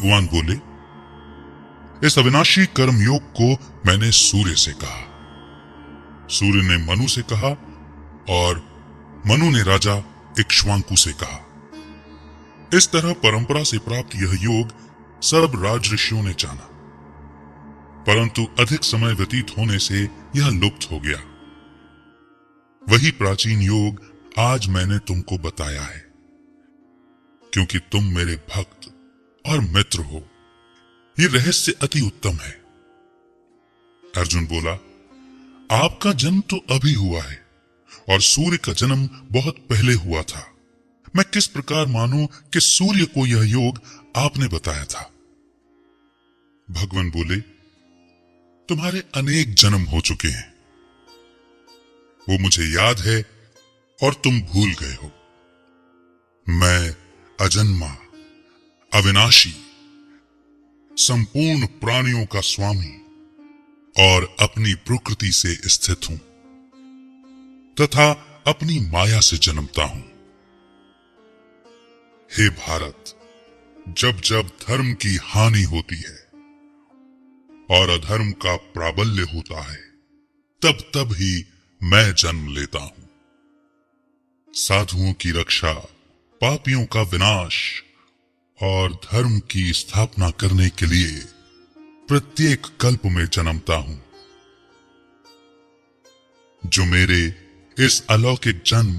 भगवान बोले, इस अविनाशी कर्मयोग को मैंने सूर्य से कहा, सूर्य ने मनु से कहा और मनु ने राजा इक्ष्वाकु से कहा। इस तरह परंपरा से प्राप्त यह योग सब राज ऋषियों ने जाना, परंतु अधिक समय व्यतीत होने से यह लुप्त हो गया। वही प्राचीन योग आज मैंने तुमको बताया है, क्योंकि तुम मेरे भक्त और मित्र हो। ये रहस्य अति उत्तम है। अर्जुन बोला, आपका जन्म तो अभी हुआ है और सूर्य का जन्म बहुत पहले हुआ था। मैं किस प्रकार मानूं कि सूर्य को यह योग आपने बताया था? भगवान बोले, तुम्हारे अनेक जन्म हो चुके हैं, वो मुझे याद है और तुम भूल गए हो। मैं अजन्मा, अविनाशी, संपूर्ण प्राणियों का स्वामी और अपनी प्रकृति से स्थित हूं तथा अपनी माया से जन्मता हूं। हे भारत, जब जब धर्म की हानि होती है और अधर्म का प्राबल्य होता है, तब तब ही मैं जन्म लेता हूं। साधुओं की रक्षा, पापियों का विनाश और धर्म की स्थापना करने के लिए प्रत्येक कल्प में जन्मता हूं। जो मेरे इस अलौकिक जन्म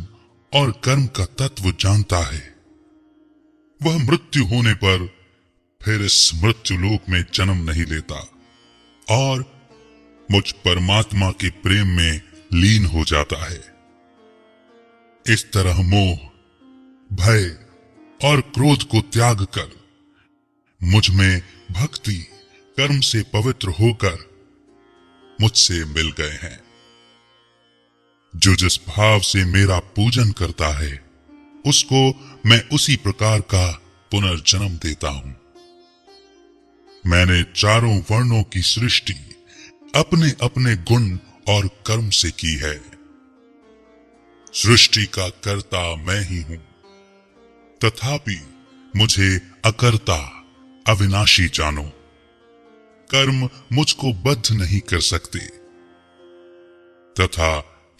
और कर्म का तत्व जानता है, वह मृत्यु होने पर फिर इस मृत्यु लोक में जन्म नहीं लेता और मुझ परमात्मा के प्रेम में लीन हो जाता है। इस तरह मोह, भय और क्रोध को त्याग कर मुझ में भक्ति कर्म से पवित्र होकर मुझसे मिल गए हैं। जो जिस भाव से मेरा पूजन करता है, उसको मैं उसी प्रकार का पुनर्जन्म देता हूं। मैंने चारों वर्णों की सृष्टि अपने अपने गुण और कर्म से की है। सृष्टि का कर्ता मैं ही हूं, तथापि मुझे अकर्ता अविनाशी जानो। कर्म मुझको बद्ध नहीं कर सकते तथा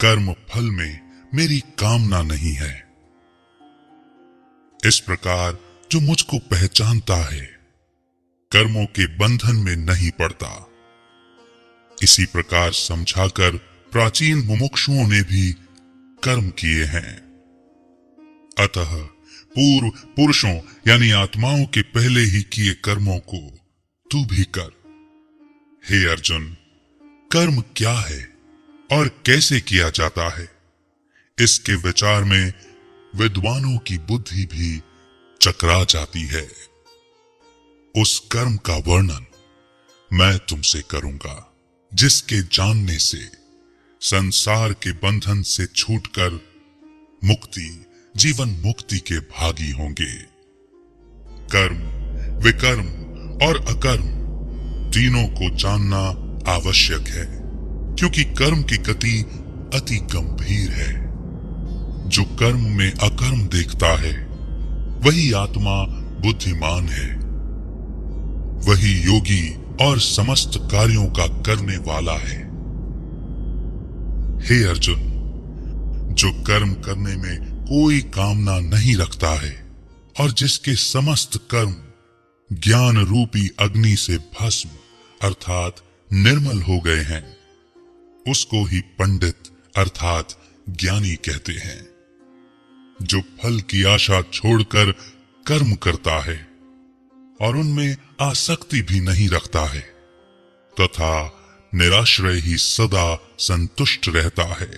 कर्म फल में मेरी कामना नहीं है। इस प्रकार जो मुझको पहचानता है, कर्मों के बंधन में नहीं पड़ता। इसी प्रकार समझाकर प्राचीन मुमुक्षुओं ने भी कर्म किए हैं। अतः पूर्व पुरुषों यानी आत्माओं के पहले ही किए कर्मों को तू भी कर। हे अर्जुन, कर्म क्या है और कैसे किया जाता है, इसके विचार में विद्वानों की बुद्धि भी चकरा जाती है। उस कर्म का वर्णन मैं तुमसे करूंगा, जिसके जानने से संसार के बंधन से छूटकर मुक्ति, जीवन मुक्ति के भागी होंगे। कर्म, विकर्म और अकर्म तीनों को जानना आवश्यक है, क्योंकि कर्म की गति अति गंभीर है। जो कर्म में अकर्म देखता है, वही आत्मा बुद्धिमान है, वही योगी और समस्त कार्यों का करने वाला है। हे अर्जुन, जो कर्म करने में कोई कामना नहीं रखता है और जिसके समस्त कर्म ज्ञान रूपी अग्नि से भस्म अर्थात निर्मल हो गए हैं, उसको ही पंडित अर्थात ज्ञानी कहते हैं। जो फल की आशा छोड़कर कर्म करता है और उनमें आसक्ति भी नहीं रखता है तथा निराश्रय ही सदा संतुष्ट रहता है,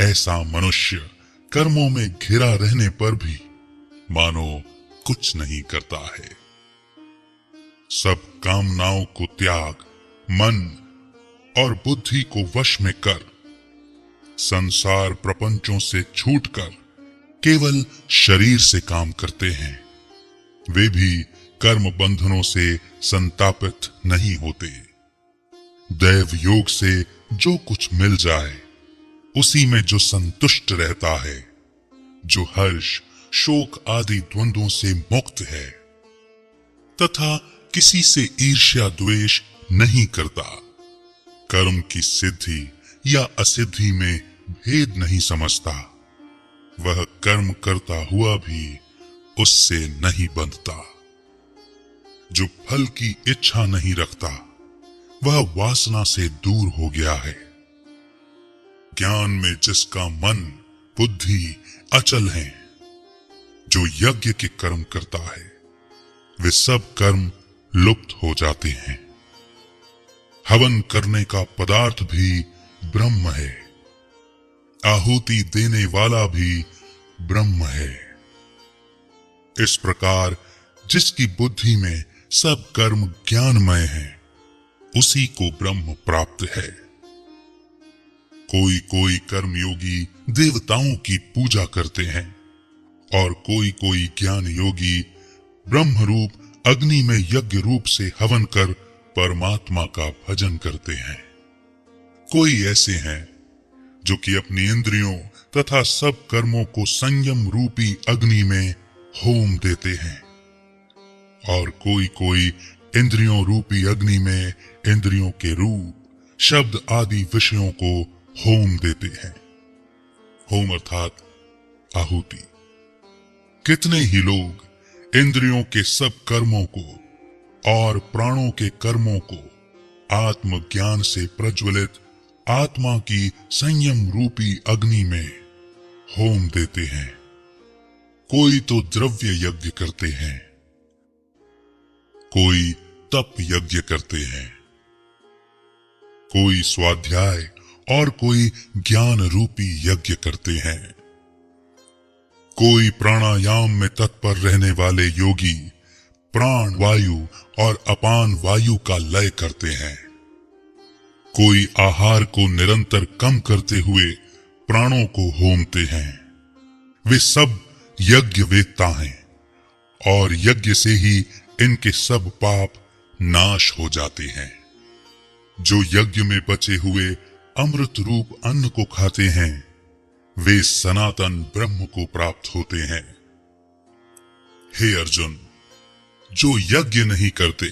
ऐसा मनुष्य कर्मों में घिरा रहने पर भी मानो कुछ नहीं करता है। सब कामनाओं को त्याग, मन और बुद्धि को वश में कर, संसार प्रपंचों से छूटकर केवल शरीर से काम करते हैं, वे भी कर्म बंधनों से संतापित नहीं होते। दैव योग से जो कुछ मिल जाए, उसी में जो संतुष्ट रहता है, जो हर्ष, शोक आदि द्वंद्वों से मुक्त है, तथा किसी से ईर्ष्या द्वेष नहीं करता। कर्म की सिद्धि या असिद्धि में भेद नहीं समझता। वह कर्म करता हुआ भी उससे नहीं बंधता। जो फल की इच्छा नहीं रखता वह वासना से दूर हो गया है। ज्ञान में जिसका मन बुद्धि अचल है, जो यज्ञ के कर्म करता है, वे सब कर्म लुप्त हो जाते हैं। हवन करने का पदार्थ भी ब्रह्म है। आहुति देने वाला भी ब्रह्म है। इस प्रकार जिसकी बुद्धि में सब कर्म ज्ञानमय है, उसी को ब्रह्म प्राप्त है। कोई कोई कर्मयोगी देवताओं की पूजा करते हैं और कोई कोई ज्ञान योगी ब्रह्म रूप अग्नि में यज्ञ रूप से हवन कर परमात्मा का भजन करते हैं। कोई ऐसे हैं जो कि अपनी इंद्रियों तथा सब कर्मों को संयम रूपी अग्नि में होम देते हैं और कोई कोई इंद्रियों रूपी अग्नि में इंद्रियों के रूप, शब्द आदि विषयों को होम देते हैं। होम अर्थात आहुति। कितने ही लोग इंद्रियों के सब कर्मों को और प्राणों के कर्मों को आत्मज्ञान से प्रज्वलित आत्मा की संयम रूपी अग्नि में होम देते हैं। कोई तो द्रव्य यज्ञ करते हैं, कोई तप यज्ञ करते हैं, कोई स्वाध्याय और कोई ज्ञान रूपी यज्ञ करते हैं। कोई प्राणायाम में तत्पर रहने वाले योगी प्राण वायु और अपान वायु का लय करते हैं। कोई आहार को निरंतर कम करते हुए प्राणों को होमते हैं। वे सब यज्ञ वेत्ता हैं और यज्ञ से ही इनके सब पाप नाश हो जाते हैं। जो यज्ञ में बचे हुए अमृत रूप अन्न को खाते हैं, वे सनातन ब्रह्म को प्राप्त होते हैं। हे अर्जुन, जो यज्ञ नहीं करते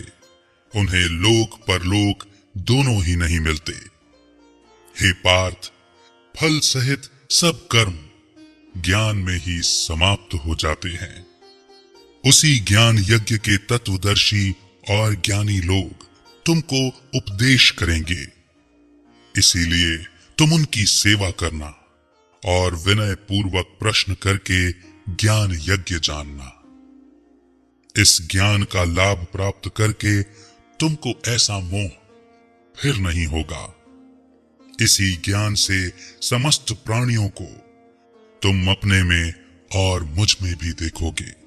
उन्हें लोक परलोक दोनों ही नहीं मिलते। हे पार्थ, फल सहित सब कर्म ज्ञान में ही समाप्त हो जाते हैं। उसी ज्ञान यज्ञ के तत्वदर्शी और ज्ञानी लोग तुमको उपदेश करेंगे। इसीलिए तुम उनकी सेवा करना और विनय पूर्वक प्रश्न करके ज्ञान यज्ञ जानना। इस ज्ञान का लाभ प्राप्त करके तुमको ऐसा मोह फिर नहीं होगा। इसी ज्ञान से समस्त प्राणियों को तुम अपने में और मुझ में भी देखोगे।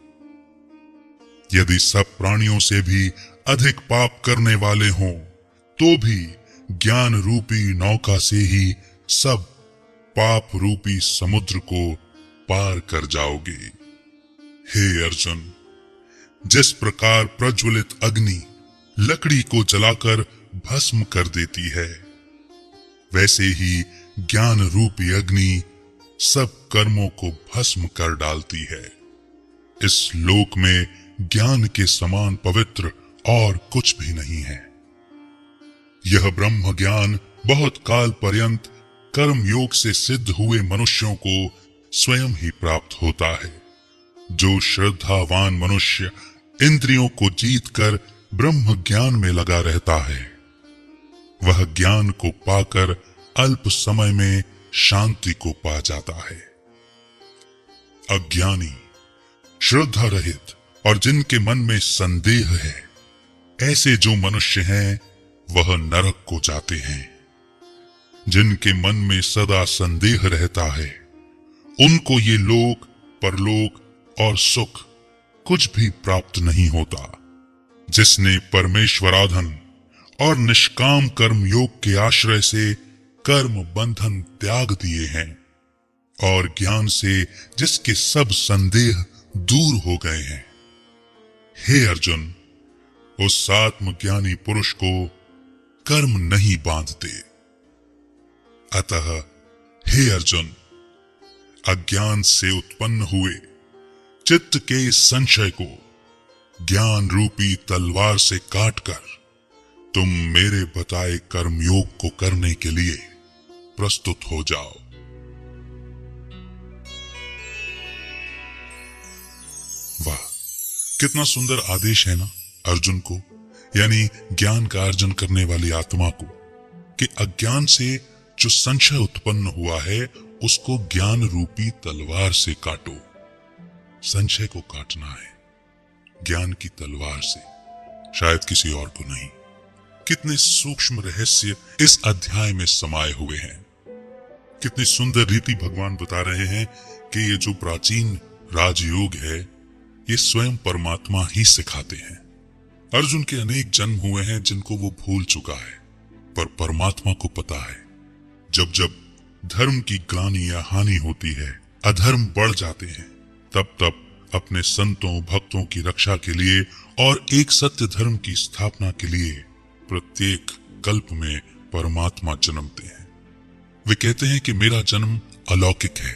यदि सब प्राणियों से भी अधिक पाप करने वाले हों, तो भी ज्ञान रूपी नौका से ही सब पाप रूपी समुद्र को पार कर जाओगे। हे अर्जुन, जिस प्रकार प्रज्वलित अग्नि लकड़ी को जलाकर भस्म कर देती है, वैसे ही ज्ञान रूपी अग्नि सब कर्मों को भस्म कर डालती है। इस लोक में ज्ञान के समान पवित्र और कुछ भी नहीं है। यह ब्रह्म ज्ञान बहुत काल पर्यंत कर्म योग से सिद्ध हुए मनुष्यों को स्वयं ही प्राप्त होता है। जो श्रद्धावान मनुष्य इंद्रियों को जीतकर ब्रह्म ज्ञान में लगा रहता है, वह ज्ञान को पाकर अल्प समय में शांति को पा जाता है। अज्ञानी, श्रद्धा रहित और जिनके मन में संदेह है, ऐसे जो मनुष्य हैं वह नरक को जाते हैं। जिनके मन में सदा संदेह रहता है, उनको ये लोक परलोक और सुख कुछ भी प्राप्त नहीं होता। जिसने परमेश्वराधन और निष्काम कर्म योग के आश्रय से कर्म बंधन त्याग दिए हैं और ज्ञान से जिसके सब संदेह दूर हो गए हैं, हे अर्जुन, उस आत्मज्ञानी पुरुष को कर्म नहीं बांधते। अतः हे अर्जुन, अज्ञान से उत्पन्न हुए चित्त के संशय को ज्ञान रूपी तलवार से काटकर तुम मेरे बताए कर्मयोग को करने के लिए प्रस्तुत हो जाओ। वाह, कितना सुंदर आदेश है ना अर्जुन को, यानी ज्ञान का अर्जन करने वाली आत्मा को, कि अज्ञान से जो संशय उत्पन्न हुआ है उसको ज्ञान रूपी तलवार से काटो। संशय को काटना है ज्ञान की तलवार से, शायद किसी और को नहीं। कितने सूक्ष्म रहस्य इस अध्याय में समाये हुए हैं। कितनी सुंदर रीति भगवान बता रहे हैं कि ये जो प्राचीन राजयोग है ये स्वयं परमात्मा ही सिखाते हैं। अर्जुन के अनेक जन्म हुए हैं जिनको वो भूल चुका है, पर परमात्मा को पता है जब जब धर्म की ग्लानि या हानि होती है, अधर्म बढ़ जाते हैं, तब तब अपने संतों भक्तों की रक्षा के लिए और एक सत्य धर्म की स्थापना के लिए प्रत्येक कल्प में परमात्मा जन्मते हैं। वे कहते हैं कि मेरा जन्म अलौकिक है,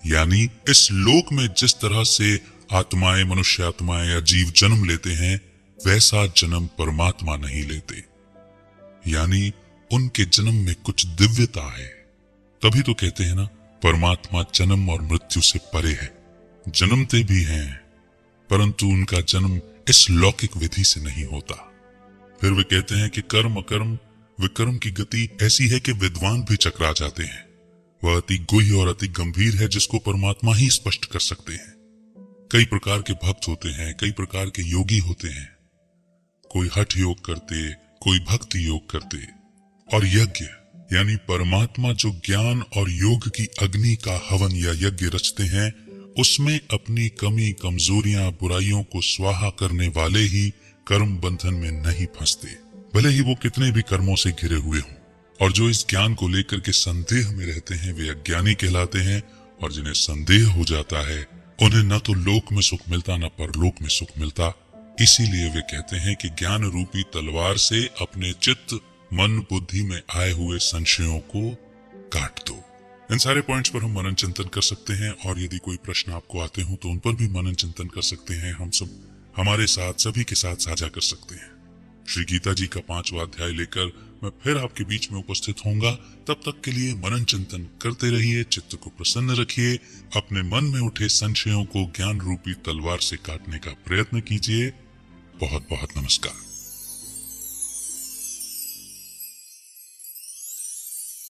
यानी इस लोक में जिस तरह से आत्माएं, मनुष्य आत्माएं या जीव जन्म लेते हैं वैसा जन्म परमात्मा नहीं लेते, यानी उनके जन्म में कुछ दिव्यता है। तभी तो कहते हैं ना, परमात्मा जन्म और मृत्यु से परे है। जन्मते भी हैं परंतु उनका जन्म इस लौकिक विधि से नहीं होता। फिर वे कहते हैं कि कर्म अकर्म विकर्म की गति ऐसी है कि विद्वान भी चकरा जाते हैं। वह अति गुह्य और अति गंभीर है जिसको परमात्मा ही स्पष्ट कर सकते हैं। कई प्रकार के भक्त होते हैं, कई प्रकार के योगी होते हैं। कोई हठ योग करते, कोई भक्ति योग करते, और यज्ञ यानी परमात्मा जो ज्ञान और योग की अग्नि का हवन या यज्ञ रचते हैं उसमें अपनी कमी, कमजोरियां, बुराइयों को स्वाहा करने वाले ही कर्म बंधन में नहीं फंसते, भले ही वो कितने भी कर्मों से घिरे हुए हों। और जो इस ज्ञान को लेकर के संदेह में रहते हैं वे अज्ञानी कहलाते हैं, और जिन्हें संदेह हो जाता है उन्हें न तो लोक में सुख मिलता न परलोक में सुख मिलता। इसीलिए वे कहते हैं कि ज्ञान रूपी तलवार से अपने चित्त, मन, बुद्धि में आए हुए संशयों को काट दो। इन सारे पॉइंट्स पर हम मनन चिंतन कर सकते हैं, और यदि कोई प्रश्न आपको आते हो तो उन पर भी मनन चिंतन कर सकते हैं। हम सब हमारे साथ, सभी के साथ साझा कर सकते हैं। श्री गीता जी का 5वां अध्याय लेकर मैं फिर आपके बीच में उपस्थित होऊंगा। तब तक के लिए मनन चिंतन करते रहिए, चित्त को प्रसन्न रखिए, अपने मन में उठे संशयों को ज्ञान रूपी तलवार से काटने का प्रयत्न कीजिए। बहुत बहुत नमस्कार।